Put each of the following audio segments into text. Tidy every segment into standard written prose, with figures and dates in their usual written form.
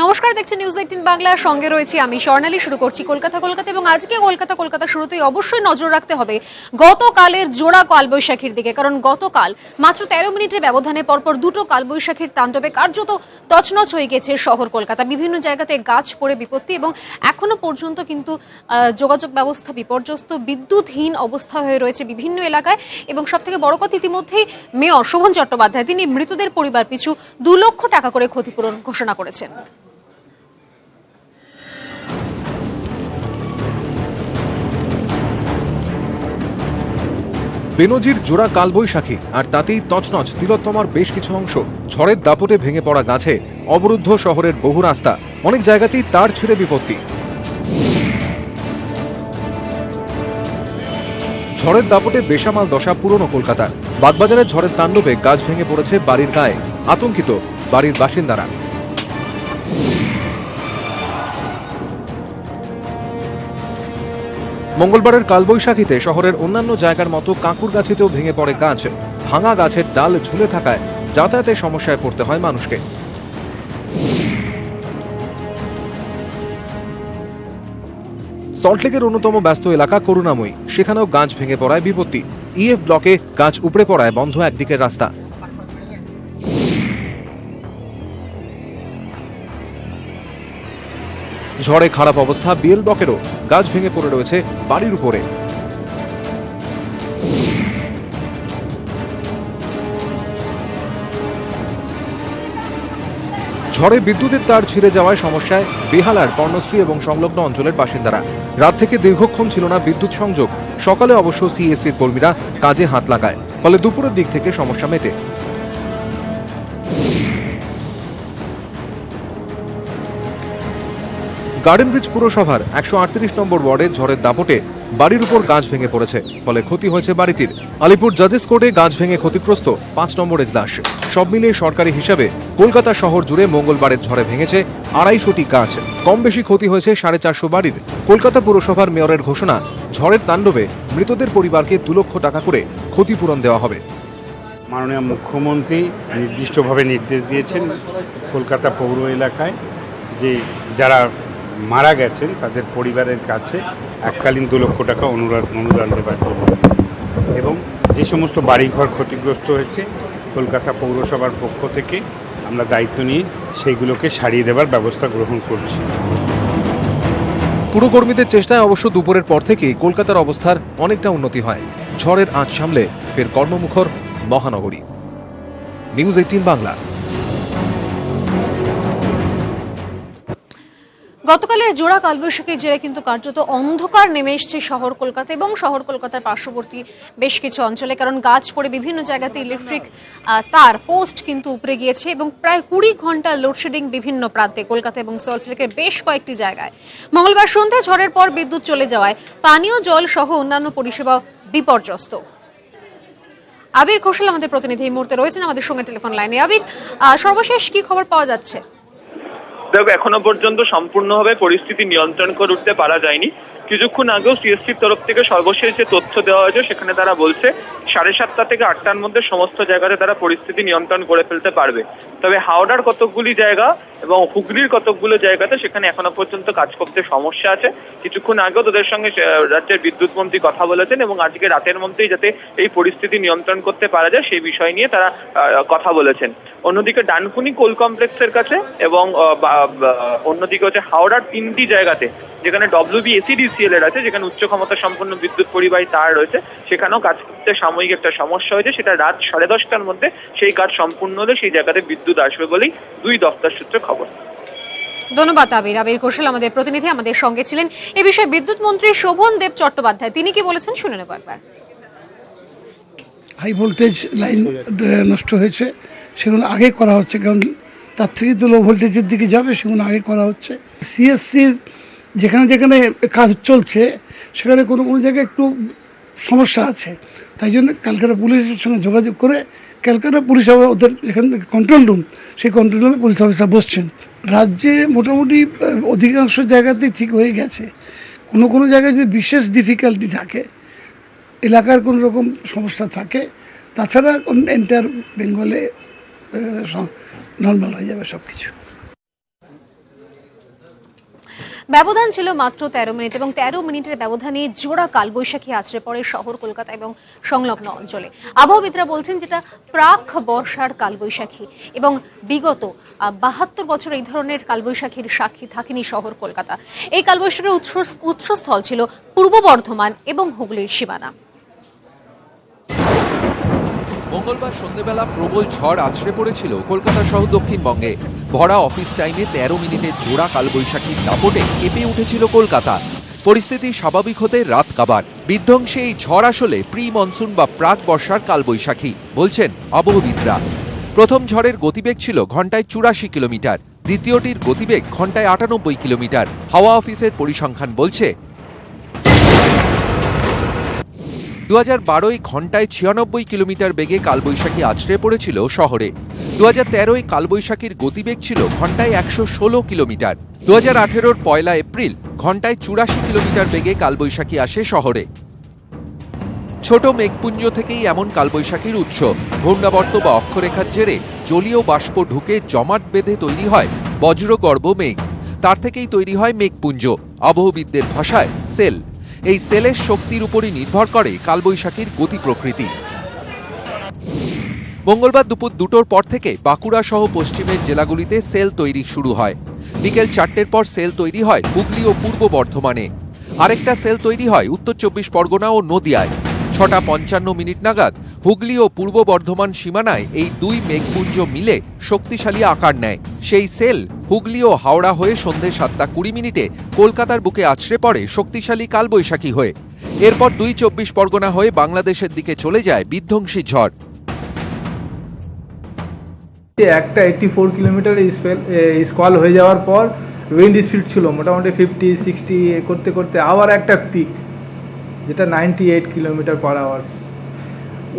নমস্কার, দেখছেন নিউজ 18 বাংলা। সঙ্গে রয়েছি আমি স্বর্ণালী। শুরু করছি কলকাতা এবং আজকে কলকাতা শুরুতেই অবশ্যই নজর রাখতে হবে গতকালের জোড়া কালবৈশাখীর দিকে, কারণ গতকাল মাত্র 13 মিনিটের ব্যবধানে পরপর দুটো কালবৈশাখীর তাণ্ডবে কার্যত তছনছ হয়ে গেছে শহর কলকাতা। বিভিন্ন জায়গাতে গাছ পড়ে বিপত্তি এবং এখনো পর্যন্ত কিন্তু যোগাযোগ ব্যবস্থা বিপর্যস্ত, বিদ্যুৎহীন অবস্থা হয়ে রয়েছে বিভিন্ন এলাকায়। এবং সবথেকে বড় কথা, ইতিমধ্যেই মেয়র শোভন চট্টোপাধ্যায় তিনি মৃতদের পরিবার পিছু 2 লক্ষ টাকা করে ক্ষতিপূরণ ঘোষণা করেছেন। বেনজির জোড়া কালবৈশাখী আর তাতেই তছনছ তিলোত্তমার বেশ কিছু অংশ। ঝড়ের দাপটে ভেঙে পড়া গাছে অবরুদ্ধ শহরের বহু রাস্তা, অনেক জায়গাতেই তার ছিঁড়ে বিপত্তি। ঝড়ের দাপটে বেসামাল দশা পুরনো কলকাতার। বাগবাজারের ঝড়ের তাণ্ডবে গাছ ভেঙে পড়েছে বাড়ির গায়ে, আতঙ্কিত বাড়ির বাসিন্দারা। মঙ্গলবারের কালবৈশাখীতে শহরের অন্যান্য জায়গার মতো কাঁকুরগাছিতেও ভেঙে পড়ে গাছ। ভাঙা গাছের ডাল ঝুলে থাকায় যাতায়াতের সমস্যায় পড়তে হয় মানুষকে। সল্টলেকের অন্যতম ব্যস্ত এলাকা করুণাময়ী, সেখানেও গাছ ভেঙে পড়ায় বিপত্তি। ইএফ ব্লকে গাছ উপড়ে পড়ায় বন্ধ একদিকের রাস্তা। ঝড়ে খারাপ অবস্থা বিএল ব্লকেরও, গাছ ভেঙে পড়ে রয়েছে বাড়ির উপরে। ঝড়ে বিদ্যুতের তার ছিঁড়ে যাওয়ায় সমস্যায় বেহালার কর্ণশ্রী এবং সংলগ্ন অঞ্চলের বাসিন্দারা। রাত থেকে দীর্ঘক্ষণ ছিল না বিদ্যুৎ সংযোগ। সকালে অবশ্য সিএসসির কর্মীরা কাজে হাত লাগায়, ফলে দুপুরের দিক থেকে সমস্যা মেটে। গার্ডেন ব্রিজ পুরসভার 138 নম্বর ওয়ার্ডে ঝড়ের দাপটে বাড়ির উপর গাছ ভেঙে পড়েছে, ফলে ক্ষতি হয়েছে বাড়িটির। আলিপুর জাজেস কোর্টে গাছ ভেঙে ক্ষতিগ্রস্ত 5 নম্বর এজলাস। সব মিলিয়ে সরকারি হিসাবে কলকাতা শহর জুড়ে মঙ্গলবারের ঝড়ে ভেঙেছে 250টি গাছ। কম বেশি ক্ষতি হয়েছে 450 বাড়ির। কলকাতা পুরসভার মেয়রের ঘোষণা, ঝড়ের তাণ্ডবে মৃতদের পরিবারকে 2 লক্ষ টাকা করে ক্ষতিপূরণ দেওয়া হবে। মাননীয় মুখ্যমন্ত্রী নির্দিষ্টভাবে নির্দেশ দিয়েছেন কলকাতা পৌর এলাকায় যে যারা মারা গেছেন তাদের পরিবারের কাছে এককালীন 2 লক্ষ টাকা অনুদান দেওয়ার জন্য, এবং যে সমস্ত বাড়িঘর ক্ষতিগ্রস্ত হয়েছে কলকাতা পৌরসভার পক্ষ থেকে আমরা দায়িত্ব নিয়ে সেইগুলোকে সারিয়ে দেওয়ার ব্যবস্থা গ্রহণ করছি। পুরকর্মীদের চেষ্টায় অবশ্য দুপুরের পর থেকেই কলকাতার অবস্থার অনেকটা উন্নতি হয়। ঝড়ের আঁচ সামলে ফের কর্মমুখর মহানগরী। নিউজ 18 বাংলা। গতকালের জোড়া কালবৈশাখীর জেরে কিন্তু কার্যত অন্ধকার নেমে এসছে শহর কলকাতা এবং শহর কলকাতার পার্শ্ববর্তী বেশ কিছু অঞ্চলে, কারণ গাছ পড়ে বিভিন্ন জায়গাতে ইলেকট্রিক তার পোস্ট কিন্তু উপড়ে গিয়েছে এবং প্রায় 20 ঘন্টা লোডশেডিং বিভিন্ন প্রান্তে কলকাতা এবং সল্টলেকের বেশ কয়েকটি জায়গায়। মঙ্গলবার সন্ধ্যায় ঝড়ের পর বিদ্যুৎ চলে যাওয়ায় পানীয় জল সহ অন্যান্য পরিষেবা বিপর্যস্ত। আবির ঘোষাল আমাদের প্রতিনিধি এই মুহূর্তে রয়েছেন আমাদের সঙ্গে টেলিফোন লাইনে। আবির, সর্বশেষ কি খবর পাওয়া যাচ্ছে? দেখো, এখনো পর্যন্ত সম্পূর্ণভাবে পরিস্থিতি নিয়ন্ত্রণ করে উঠতে পারা যায়নি। কিছুক্ষণ আগেও সিএসসির তরফ থেকে সর্বশেষ যে তথ্য দেওয়া হয়েছে সেখানে তারা বলছে 7:30 থেকে 8টার মধ্যে সমস্ত জায়গাতে তারা পরিস্থিতি নিয়ন্ত্রণ করে ফেলতে পারবে। তবে হাওড়ার কতকগুলি জায়গা এবং হুগলির কতকগুলো জায়গাতে সেখানে এখনো পর্যন্ত কাজ করতে সমস্যা আছে। কিছুক্ষণ আগেও তাদের সঙ্গে রাজ্যের বিদ্যুৎ মন্ত্রী কথা বলেছেন এবং আজকে রাতের মধ্যেই যাতে এই পরিস্থিতি নিয়ন্ত্রণ করতে পারা যায় সেই বিষয় নিয়ে তারা কথা বলেছেন। অন্যদিকে ডানকুনি কোল কমপ্লেক্সের কাছে এবং অন্যদিকে হচ্ছে হাওড়ার 3টি জায়গাতে যেখানে WBACDCL এর আছে, যেখানে উচ্চ ক্ষমতা সম্পন্ন বিদ্যুৎ পরিবাহী তার রয়েছে, সেখানেও কাজ করতে সাময়িক একটা সমস্যা হয়েছে। সেটা রাত 10:30টার মধ্যে সেই কাজ সম্পূর্ণ হলে সেই জায়গাতে বিদ্যুৎ আসবে বলেই 2 দপ্তর সূত্রে খবর। ধন্যবাদ আবির। আবির ঘোষাল আমাদের প্রতিনিধি আমাদের সঙ্গে ছিলেন। এ বিষয়ে বিদ্যুৎ মন্ত্রী শোভন দেব চট্টোপাধ্যায় তিনি কি বলেছেন শুনে নেব একবার। হাই ভোল্টেজ লাইন নষ্ট হয়েছে, সেগুলো আগে করা হচ্ছে, কারণ তার থেকে তো লো ভোল্টেজের দিকে যাবে, সেগুলো আগে করা হচ্ছে। সিএসসির যেখানে যেখানে কাজ চলছে সেখানে কোনো কোনো জায়গায় একটু সমস্যা আছে, তাই জন্য ক্যালকাটা পুলিশের সঙ্গে যোগাযোগ করে ক্যালকাটা পুলিশ ওদের যেখানে কন্ট্রোল রুম, সেই কন্ট্রোল রুমে পুলিশ অফিসার বসছেন। রাজ্যে মোটামুটি অধিকাংশ জায়গাতেই ঠিক হয়ে গেছে। কোনো কোনো জায়গায় যদি বিশেষ ডিফিকাল্টি থাকে, এলাকার কোনো রকম সমস্যা থাকে, তাছাড়া এন্টার বেঙ্গলে নর্মাল হয়ে যাবে সবকিছু। ব্যবধান ছিল মাত্র 13 মিনিট এবং 13 মিনিটের ব্যবধানে জোড়া কালবৈশাখী আছড়ে পড়ে শহর কলকাতা এবং সংলগ্ন অঞ্চলে। আবহাওয়াবিদরা বলছেন যেটা প্রাক বর্ষার কালবৈশাখী এবং বিগত 72 বছর এই ধরনের কালবৈশাখীর সাক্ষী থাকেনি শহর কলকাতা। এই কালবৈশাখীর উৎসস্থল ছিল পূর্ব বর্ধমান এবং হুগলির সীমানা। মঙ্গলবার সন্ধ্যেবেলা প্রবল ঝড় আছড়ে পড়েছিল কলকাতা সহ দক্ষিণবঙ্গে। ভরা অফিস টাইমে 13 মিনিটের জোড়া কালবৈশাখীর দাপটে কেঁপে উঠেছিল কলকাতা। পরিস্থিতি স্বাভাবিক হতে রাত কাবার। বিধ্বংসী এই ঝড় আসলে প্রি মনসুন বা প্রাক বর্ষার কালবৈশাখী বলছেন আবহবিদরা। প্রথম ঝড়ের গতিবেগ ছিল ঘন্টায় 84 কিলোমিটার, দ্বিতীয়টির গতিবেগ ঘন্টায় 98 কিলোমিটার। হাওয়া অফিসের পরিসংখ্যান বলছে 2012 ঘন্টায় 96 কিলোমিটার বেগে কালবৈশাখী আছড়ে পড়েছিল শহরে। 2013 কালবৈশাখীর গতিবেগ ছিল ঘন্টায় 116 কিলোমিটার। 2018 পয়লা এপ্রিল ঘন্টায় 84 কিলোমিটার বেগে কালবৈশাখী আসে শহরে। ছোট মেঘপুঞ্জ থেকেই এমন কালবৈশাখীর উৎস। ঘূর্ণাবর্ত বা অক্ষরেখার জেরে জলীয় বাষ্প ঢুকে জমাট বেঁধে তৈরি হয় বজ্রগর্ভ মেঘ। তার থেকেই তৈরি হয় মেঘপুঞ্জ, আবহবিদদের ভাষায় সেল। এই সেলের শক্তির উপরই নির্ভর করে কালবৈশাখীর গতি প্রকৃতি। মঙ্গলবার দুপুর 2টোর পর থেকে বাঁকুড়া সহ পশ্চিমের জেলাগুলিতে সেল তৈরি শুরু হয়। বিকেল 4টের পর সেল তৈরি হয় হুগলি ও পূর্ব বর্ধমানে। আরেকটা সেল তৈরি হয় উত্তর 24 পরগনা ও নদিয়ায়। 6:55 নাগাদ হুগলি ও পূর্ব বর্ধমান সীমানায় এই দুই মেঘপুঞ্জ মিলে শক্তিশালী আকার নেয়। সেই সেল হুগলি ও হাওড়া হয়ে সন্ধে 7:20 কলকাতার বুকে আছড়ে পড়ে শক্তিশালী কালবৈশাখী হয়ে। এরপর 24 পরগনা হয়ে বাংলাদেশের দিকে চলে যায় বিধ্বংসী ঝড়। একটা 84 কিলোমিটার স্কল হয়ে যাওয়ার পর উইন্ড স্পিড ছিল মোটামুটি 50-60 করতে করতে আবার একটা পিক যেটা 98 কিলোমিটার পার আওয়ার্স।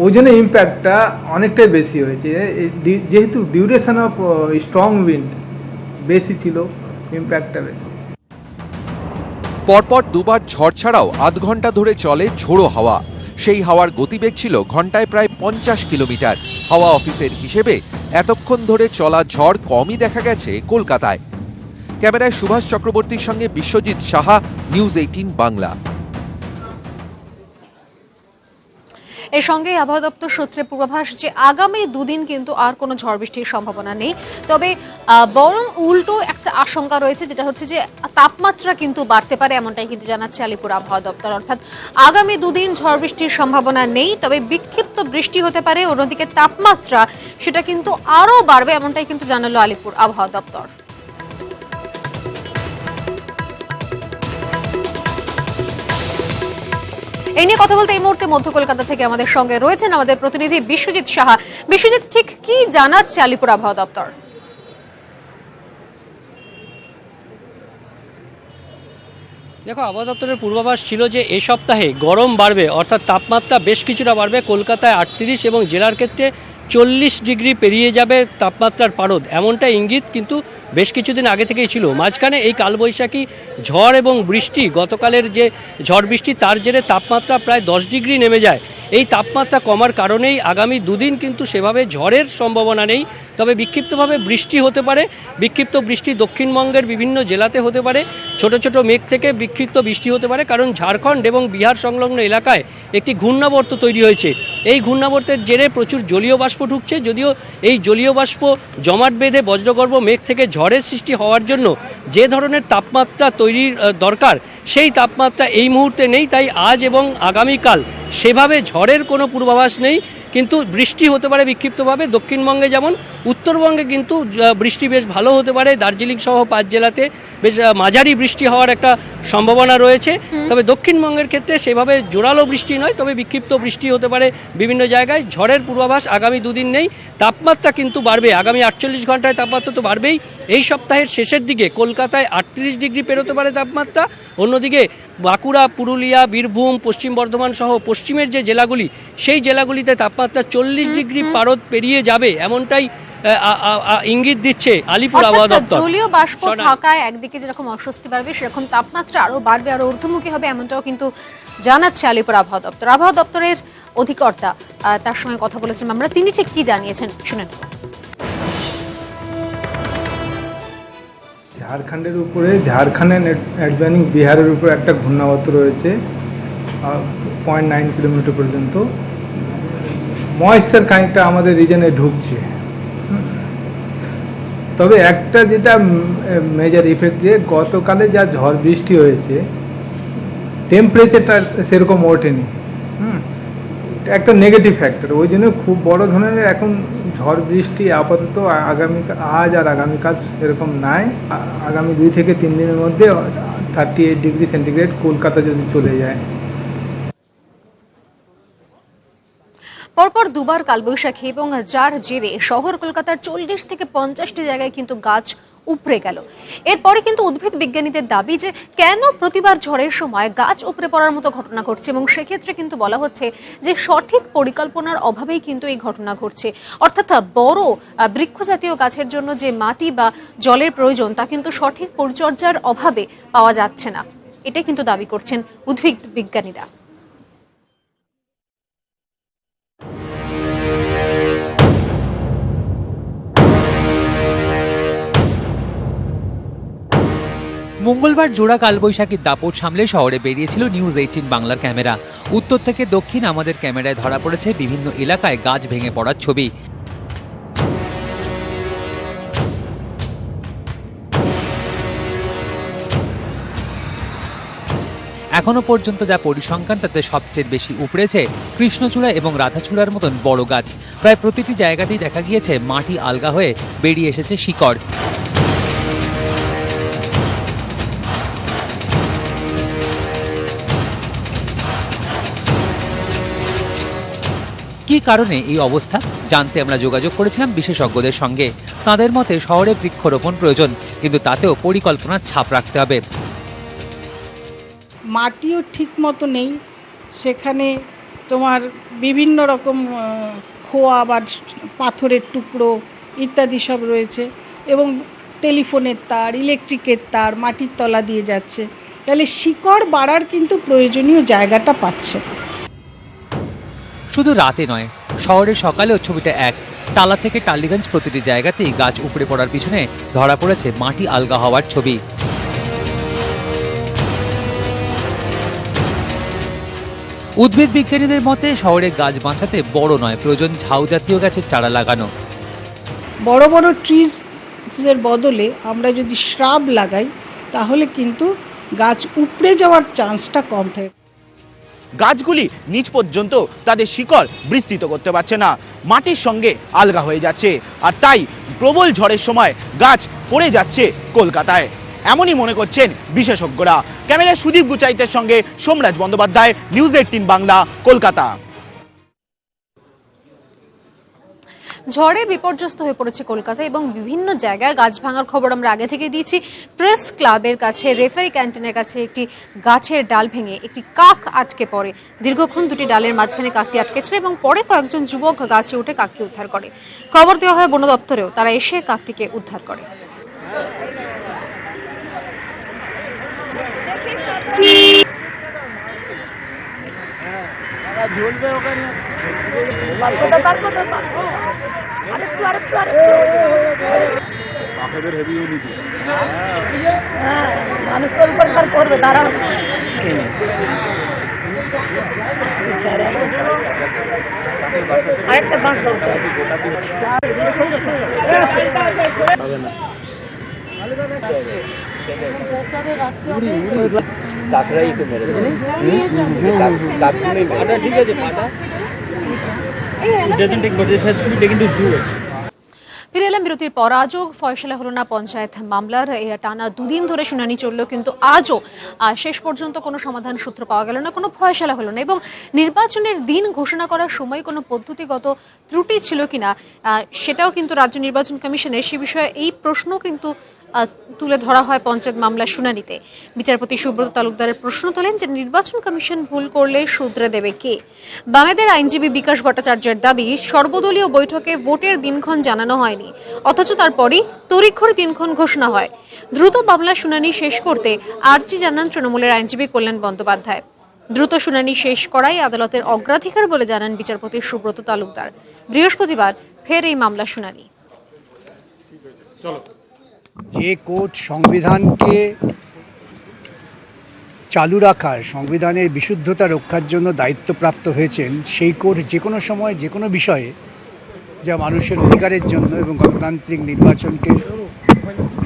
ওই জন্য ইম্প্যাক্টটা অনেকটাই বেশি হয়েছে, যেহেতু ডিউরেশন অফ স্ট্রং উইন্ড বেশি ছিল, ইম্প্যাক্টটা বেশি। পরপর দুবার ঝড় ছাড়াও আধ ঘন্টা ধরে চলে ঝোড়ো হাওয়া। সেই হাওয়ার গতিবেগ ছিল ঘন্টায় প্রায় 50 কিলোমিটার। হাওয়া অফিসের হিসেবে এতক্ষণ ধরে চলা ঝড় কমই দেখা গেছে কলকাতায়। ক্যামেরায় সুভাষ চক্রবর্তীর সঙ্গে বিশ্বজিৎ সাহা, নিউজ 18 বাংলা। এর সঙ্গে আবহাওয়া দপ্তর সূত্রে পূর্বাভাস যে আগামী দুদিন কিন্তু আর কোনো ঝড় বৃষ্টির সম্ভাবনা নেই, তবে বরং উল্টো একটা আশঙ্কা রয়েছে, যেটা হচ্ছে যে তাপমাত্রা কিন্তু বাড়তে পারে, এমনটাই কিন্তু জানাচ্ছে আলিপুর আবহাওয়া দপ্তর। অর্থাৎ আগামী দুদিন ঝড় বৃষ্টির সম্ভাবনা নেই, তবে বিক্ষিপ্ত বৃষ্টি হতে পারে। অন্যদিকে তাপমাত্রা সেটা কিন্তু আরও বাড়বে, এমনটাই কিন্তু জানালো আলিপুর আবহাওয়া দপ্তর। এই নিয়ে কথা বলতে এই মুহূর্তে মধ্য কলকাতা থেকে আমাদের সঙ্গে রয়েছেন আমাদের প্রতিনিধি বিশ্বজিৎ সাহা। বিশ্বজিৎ, ঠিক কি জানাচ্ছে আলিপুর আবহাওয়া দপ্তর? দেখো, আবহাওয়া দপ্তরের পূর্বাভাস ছিল যে এ সপ্তাহে গরম বাড়বে, অর্থাৎ তাপমাত্রা বেশ কিছুটা বাড়বে। কলকাতায় 38 এবং জেলার ক্ষেত্রে 40 ডিগ্রি পেরিয়ে যাবে তাপমাত্রার পারদ, এমনটা ইঙ্গিত কিন্তু বেশ কিছুদিন আগে থেকেই ছিল। মাঝখানে এই কালবৈশাখী ঝড় এবং বৃষ্টি, গতকালের যে ঝড় বৃষ্টি, তার জেরে তাপমাত্রা প্রায় 10 ডিগ্রি নেমে যায়। এই তাপমাত্রা কমার কারণেই আগামী দুদিন কিন্তু সেভাবে ঝড়ের সম্ভাবনা নেই, তবে বিক্ষিপ্তভাবে বৃষ্টি হতে পারে। বিক্ষিপ্ত বৃষ্টি দক্ষিণবঙ্গের বিভিন্ন জেলাতে হতে পারে। ছোট ছোট মেঘ থেকে বিক্ষিপ্ত বৃষ্টি হতে পারে, কারণ ঝাড়খণ্ড এবং বিহার সংলগ্ন এলাকায় একটি ঘূর্ণাবর্ত তৈরি হয়েছে। এই ঘূর্ণাবর্তের জেরে প্রচুর জলীয় বাষ্প ঢুকছে। যদিও এই জলীয় বাষ্প জমাট বেঁধে বজ্রগর্ভ মেঘ থেকে ঝড়ের সৃষ্টি হওয়ার জন্য যে ধরনের তাপমাত্রা তৈরির দরকার, সেই তাপমাত্রা এই মুহূর্তে নেই। তাই আজ এবং আগামীকাল সেভাবে ঝড়ের কোনো পূর্বাভাস নেই, কিন্তু বৃষ্টি হতে পারে বিক্ষিপ্তভাবে। দক্ষিণবঙ্গে যেমন, উত্তরবঙ্গে কিন্তু বৃষ্টি বেশ ভালো হতে পারে। দার্জিলিং সহ 5 জেলাতে বেশ মাঝারি বৃষ্টি হওয়ার একটা সম্ভাবনা রয়েছে। তবে দক্ষিণবঙ্গের ক্ষেত্রে সেভাবে জোরালো বৃষ্টি নয়, তবে বিক্ষিপ্ত বৃষ্টি হতে পারে বিভিন্ন জায়গায়। ঝড়ের পূর্বাভাস আগামী দুদিন নেই। তাপমাত্রা কিন্তু বাড়বে, আগামী 48 ঘন্টায় তাপমাত্রা তো বাড়বেই। এই সপ্তাহের শেষের দিকে কলকাতায় 38 ডিগ্রি পেরোতে পারে তাপমাত্রা। অন্যদিকে বাঁকুড়া, পুরুলিয়া, বীরভূম, পশ্চিম বর্ধমান সহ পশ্চিমের যে জেলাগুলি, সেই জেলাগুলিতে তাপমাত্রা 40 ডিগ্রি পারদ পেরিয়ে যাবে, এমনটাই ইঙ্গিত দিচ্ছে আলিপুর আবহাওয়া দপ্তর। জলীয় বাষ্প থাকায় একদিকে যেরকম অস্বস্তি বাড়বে, সেরকম তাপমাত্রা আরো বাড়বে, আরো ঊর্ধ্বমুখী হবে, এমনটাও কিন্তু জানাচ্ছে আলিপুর আবহাওয়া দপ্তর। আবহাওয়া দপ্তরের অধিকর্তা, তার সঙ্গে কথা বলেছেন আমরা, তিনি ঠিক কি জানিয়েছেন শুনেন। ঝাড়খণ্ডের উপরে ঝাড়খণ্ডের অ্যাডভানিং বিহারের উপর একটা ঘূর্ণাবর্ত রয়েছে 0.9 কিলোমিটার পর্যন্ত। ময়েশ্চার খানিকটা আমাদের রিজনে ঢুকছে। তবে একটা যেটা মেজর ইফেক্ট, যে গতকালে যা ঝড় বৃষ্টি হয়েছে টেম্পারেচারটা সেরকম ওঠেনি। একটা নেগেটিভ ফ্যাক্টর, ওই জন্য খুব বড় ধরনের এখন ঝড় বৃষ্টি আপাতত আজ আর আগামীকাল এরকম নাই। আগামী 2 থেকে 3 দিনের মধ্যে 38 ডিগ্রি সেন্টিগ্রেড কলকাতা যদি চলে যায়। পরপর দুবার কালবৈশাখী এবং যার জেরে শহর কলকাতার 40 থেকে 50টি জায়গায় কিন্তু গাছ উপড়ে গেল। এরপরে কিন্তু উদ্ভিদ বিজ্ঞানীদের দাবি যে কেন প্রতিবার ঝড়ের সময় গাছ উপড়ে পড়ার মতো ঘটনা ঘটছে, এবং সেক্ষেত্রে কিন্তু বলা হচ্ছে যে সঠিক পরিকল্পনার অভাবেই কিন্তু এই ঘটনা ঘটছে। অর্থাৎ বড় বৃক্ষ জাতীয় গাছের জন্য যে মাটি বা জলের প্রয়োজন তা কিন্তু সঠিক পরিচর্যার অভাবে পাওয়া যাচ্ছে না, এটা কিন্তু দাবি করছেন উদ্ভিদ বিজ্ঞানীরা। মঙ্গলবার জোড়া কালবৈশাখীর দাপট সামলে শহরে বেরিয়েছিল নিউজ 18 বাংলার ক্যামেরা। উত্তর থেকে দক্ষিণ আমাদের ক্যামেরায় ধরা পড়েছে বিভিন্ন এলাকায় গাছ ভেঙে পড়ার ছবি। এখনো পর্যন্ত যা পরিসংখ্যান তাতে সবচেয়ে বেশি উপড়েছে কৃষ্ণচূড়া এবং রাধাচূড়ার মতন বড় গাছ। প্রায় প্রতিটি জায়গাতেই দেখা গিয়েছে মাটি আলগা হয়ে বেরিয়ে এসেছে শিকড়। কি কারণে এই অবস্থা জানতে আমরা যোগাযোগ করেছিলাম বিশেষজ্ঞদের সঙ্গে। তাদের মতে শহরে বৃক্ষরোপণ প্রয়োজন, কিন্তু তাতেও পরিকল্পনার ছাপ রাখতে হবে। মাটিও ঠিক মতো নেই, সেখানে তোমার বিভিন্ন রকম খোয়া বা পাথরের টুকরো ইত্যাদি সব রয়েছে, এবং টেলিফোনের তার, ইলেকট্রিকের তার মাটির তলা দিয়ে যাচ্ছে। তাহলে শিকড় বাড়ার কিন্তু প্রয়োজনীয় জায়গাটা পাচ্ছে। শুধু রাতে নয়, শহরের সকালেও ছবিটা এক। টালা থেকে টালিগঞ্জ প্রতিটি জায়গাতেই গাছ উপড়ে পড়ার পিছনে ধরা পড়েছে মাটি আলগা হওয়ার ছবি। উদ্ভিদ বিজ্ঞানীদের মতে শহরে গাছ বাঁচাতে বড় নয়, প্রয়োজন ঝাউ জাতীয় গাছের চারা লাগানো। বড় বড় ট্রিজের বদলে আমরা যদি শ্রাব লাগাই তাহলে কিন্তু গাছ উপড়ে যাওয়ার চান্সটা কম থাকে। গাছগুলি নিচ পর্যন্ত তাদের শিকড় বিস্তৃত করতে পারছে না, মাটির সঙ্গে আলগা হয়ে যাচ্ছে, আর তাই প্রবল ঝড়ের সময় গাছ পড়ে যাচ্ছে কলকাতায়। এমনই মনে করছেন বিশেষজ্ঞরা। ক্যামেরায় সুদীপ গুচাইতের সঙ্গে সোমরাজ বন্দ্যোপাধ্যায়, নিউজ 18 বাংলা, কলকাতা। ঝড়ে বিপর্যস্ত হয়ে পড়েছে কলকাতা এবং বিভিন্ন জায়গায় গাছ ভাঙার খবর আমরা আগে থেকে দিয়েছি। প্রেস ক্লাবের কাছে, রেফারি ক্যান্টিনের কাছে একটি গাছের ডাল ভেঙে একটি কাক আটকে পড়ে। দীর্ঘক্ষণ দুটি ডালের মাঝখানে কাকটি আটকেছিল এবং পরে কয়েকজন যুবক গাছে উঠে কাককে উদ্ধার করে। খবর দেওয়া হয় বন দপ্তরেও, তারা এসে কাকটিকে উদ্ধার করে। মানুষের উপর করবে তারা আরেকটা বাস ফিরে এলাম বিরতির পর। আজও ফয়সলা হলো না পঞ্চায়েত মামলার। টানা 2 দিন ধরে শুনানি চললো, কিন্তু আজও শেষ পর্যন্ত কোনো সমাধান সূত্র পাওয়া গেল না, কোনো ফয়সলা হলো না। এবং নির্বাচনের দিন ঘোষণা করার সময় কোনো পদ্ধতিগত ত্রুটি ছিল কিনা সেটাও কিন্তু রাজ্য নির্বাচন কমিশনের, সে বিষয়ে এই প্রশ্ন কিন্তু তুলে ধরা হয় পঞ্চায়েত মামলার শুনানিতে। বিচারপতি সুব্রত তালুকদারের প্রশ্ন তোলেন যে নির্বাচন কমিশন ভুল করলে শুধরে দেবে কে। বামেদের আইনজীবী বিকাশ ভট্টাচার্যের দাবি, সর্বদলীয় বৈঠকে ভোটের দিনক্ষণ জানানো হয়নি, অথচ তারপরই তড়িঘড়ি দিনক্ষণ ঘোষণা হয়। দ্রুত মামলার শুনানি শেষ করতে আর্জি জানান তৃণমূলের আইনজীবী কল্যাণ বন্দ্যোপাধ্যায়। দ্রুত শুনানি শেষ করাই আদালতের অগ্রাধিকার বলে জানান বিচারপতি সুব্রত তালুকদার। বৃহস্পতিবার ফের এই মামলা শুনানি। যে কোর্ট সংবিধানকে চালু রাখার, সংবিধানের বিশুদ্ধতা রক্ষার জন্য দায়িত্বপ্রাপ্ত হয়েছেন, সেই কোর্ট যে কোনো সময় যে কোনো বিষয়ে যা মানুষের অধিকারের জন্য এবং গণতান্ত্রিক নির্বাচনকে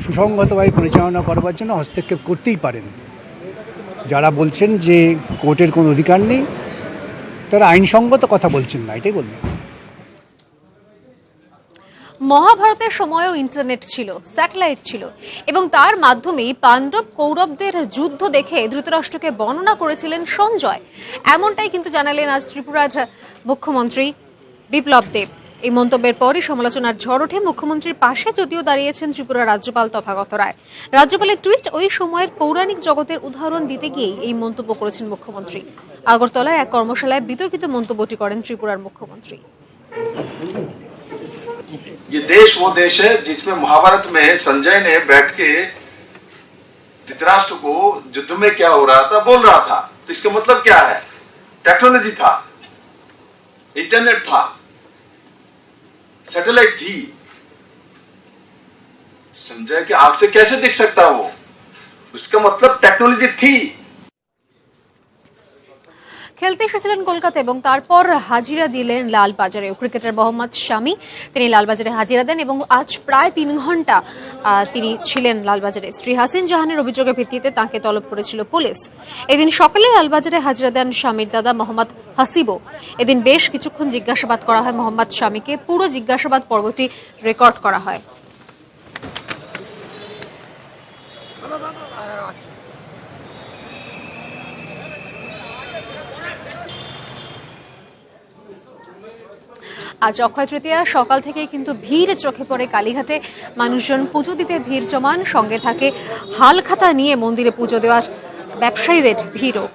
সুসংগতভাবে পরিচালনা করবার জন্য হস্তক্ষেপ করতেই পারেন। যারা বলছেন যে কোর্টের কোনো অধিকার নেই, তারা আইনসঙ্গত কথা বলছেন না, এটাই বলবেন। মহাভারতের সময়ও ইন্টারনেট ছিল, স্যাটেলাইট ছিল এবং তার মাধ্যমেই পাণ্ডব কৌরবদের যুদ্ধ দেখে ধৃতরাষ্ট্রকে বর্ণনা করেছিলেন সঞ্জয়। এমনটাই কিন্তু জানালেন আজ ত্রিপুরার মুখ্যমন্ত্রী বিপ্লব দেব। এই মন্তব্যের পরই সমালোচনার ঝড় ওঠে। মুখ্যমন্ত্রীর পাশে যদিও দাঁড়িয়েছেন ত্রিপুরার রাজ্যপাল তথাগত রায়। রাজ্যপালের টুইট, ওই সময়ের পৌরাণিক জগতের উদাহরণ দিতে গিয়েই এই মন্তব্য করেছেন মুখ্যমন্ত্রী। আগরতলায় এক কর্মশালায় বিতর্কিত মন্তব্যটি করেন ত্রিপুরার মুখ্যমন্ত্রী। ये देश वो देश है जिसमें महाभारत में संजय ने बैठ के धृतराष्ट्र को युद्ध में क्या हो रहा था बोल रहा था। तो इसका मतलब क्या है? टेक्नोलॉजी था, इंटरनेट था, सैटेलाइट थी। संजय के आंख से कैसे दिख सकता वो? उसका मतलब टेक्नोलॉजी थी। খেলতে এসেছিলেন কলকাতা এবং তারপর হাজিরা দিলেন লালবাজারে। ক্রিকেটার মোহাম্মদ শামি তিনি লালবাজারে হাজিরা দেন এবং আজ প্রায় 3 ঘন্টা তিনি ছিলেন লালবাজারে। স্ত্রী হাসিন জাহানের অভিযোগের ভিত্তিতে তাকে তলব করেছিল পুলিশ। এদিন সকালে লালবাজারে হাজিরা দেন স্বামীর দাদা মোহাম্মদ হাসিবও। এদিন বেশ কিছুক্ষণ জিজ্ঞাসাবাদ করা হয় মোহাম্মদ শামিকে। পুরো জিজ্ঞাসাবাদ পর্বটি রেকর্ড করা হয়। আজ অক্ষয় তৃতীয়া, সকাল থেকে কিন্তু ভিড় চোখে পড়ে কালীঘাটে। মানুষজন পুজো দিতে ভিড় জমান, সঙ্গে থাকে হালখাতা নিয়ে মন্দিরে পুজো দেওয়ার ব্যবসায়ীদের ভিড়ও।